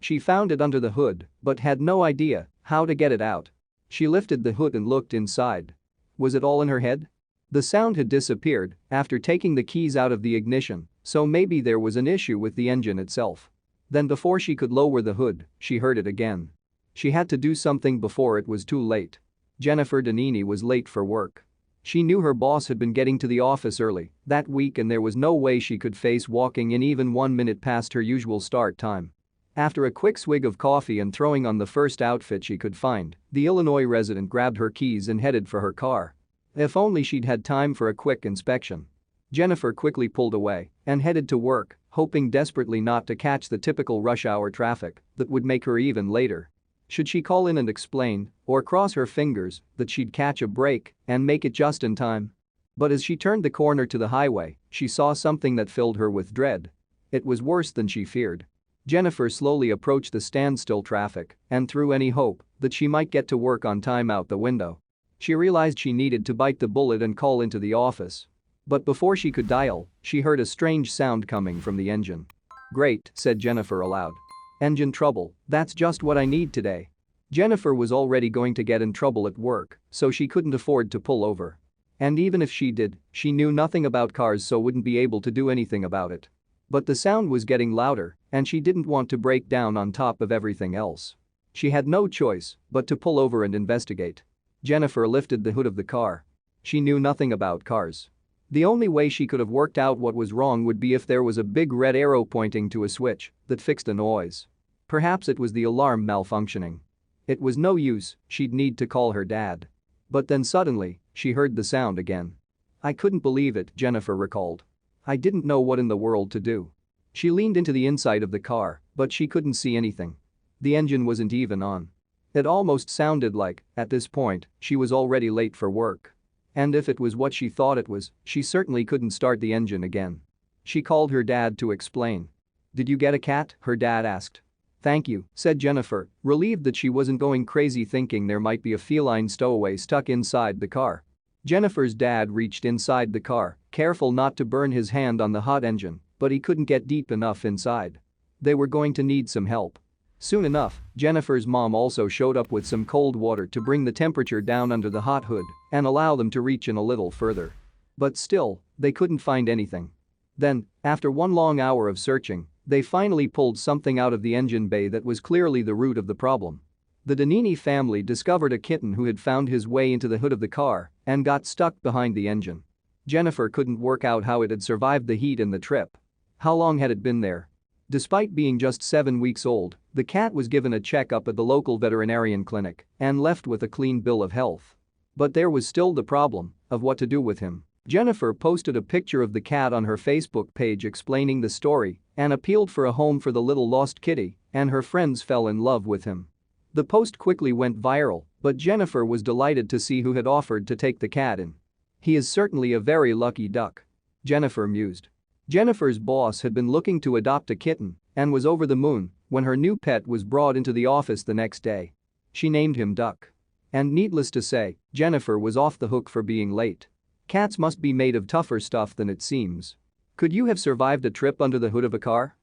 She found it under the hood but had no idea how to get it out. She lifted the hood and looked inside. Was it all in her head? The sound had disappeared after taking the keys out of the ignition, so maybe there was an issue with the engine itself. Then before she could lower the hood, she heard it again. She had to do something before it was too late. Jennifer Danini was late for work. She knew her boss had been getting to the office early that week and there was no way she could face walking in even 1 minute past her usual start time. After a quick swig of coffee and throwing on the first outfit she could find, the Illinois resident grabbed her keys and headed for her car. If only she'd had time for a quick inspection. Jennifer quickly pulled away and headed to work, hoping desperately not to catch the typical rush hour traffic that would make her even later. Should she call in and explain, or cross her fingers that she'd catch a break and make it just in time? But as she turned the corner to the highway, she saw something that filled her with dread. It was worse than she feared. Jennifer slowly approached the standstill traffic and threw any hope that she might get to work on time out the window. She realized she needed to bite the bullet and call into the office. But before she could dial, she heard a strange sound coming from the engine. "Great," said Jennifer aloud. "Engine trouble, that's just what I need today." Jennifer was already going to get in trouble at work, so she couldn't afford to pull over. And even if she did, she knew nothing about cars so wouldn't be able to do anything about it. But the sound was getting louder, and she didn't want to break down on top of everything else. She had no choice but to pull over and investigate. Jennifer lifted the hood of the car. She knew nothing about cars. The only way she could have worked out what was wrong would be if there was a big red arrow pointing to a switch that fixed the noise. Perhaps it was the alarm malfunctioning. It was no use, she'd need to call her dad. But then suddenly, she heard the sound again. "I couldn't believe it," Jennifer recalled. "I didn't know what in the world to do." She leaned into the inside of the car, but she couldn't see anything. The engine wasn't even on. It almost sounded like, at this point, she was already late for work. And if it was what she thought it was, she certainly couldn't start the engine again. She called her dad to explain. "Did you get a cat?" her dad asked. "Thank you," said Jennifer, relieved that she wasn't going crazy thinking there might be a feline stowaway stuck inside the car. Jennifer's dad reached inside the car, careful not to burn his hand on the hot engine, but he couldn't get deep enough inside. They were going to need some help. Soon enough, Jennifer's mom also showed up with some cold water to bring the temperature down under the hot hood and allow them to reach in a little further. But still, they couldn't find anything. Then, after one long hour of searching, they finally pulled something out of the engine bay that was clearly the root of the problem. The Danini family discovered a kitten who had found his way into the hood of the car and got stuck behind the engine. Jennifer couldn't work out how it had survived the heat and the trip. How long had it been there? Despite being just 7 weeks old, the cat was given a checkup at the local veterinarian clinic and left with a clean bill of health. But there was still the problem of what to do with him. Jennifer posted a picture of the cat on her Facebook page explaining the story and appealed for a home for the little lost kitty, and her friends fell in love with him. The post quickly went viral, but Jennifer was delighted to see who had offered to take the cat in. "He is certainly a very lucky duck," Jennifer mused. Jennifer's boss had been looking to adopt a kitten and was over the moon when her new pet was brought into the office the next day. She named him Duck. And needless to say, Jennifer was off the hook for being late. Cats must be made of tougher stuff than it seems. Could you have survived a trip under the hood of a car?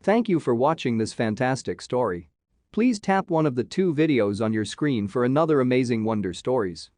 Thank you for watching this fantastic story. Please tap one of the 2 videos on your screen for another amazing Wonder Stories.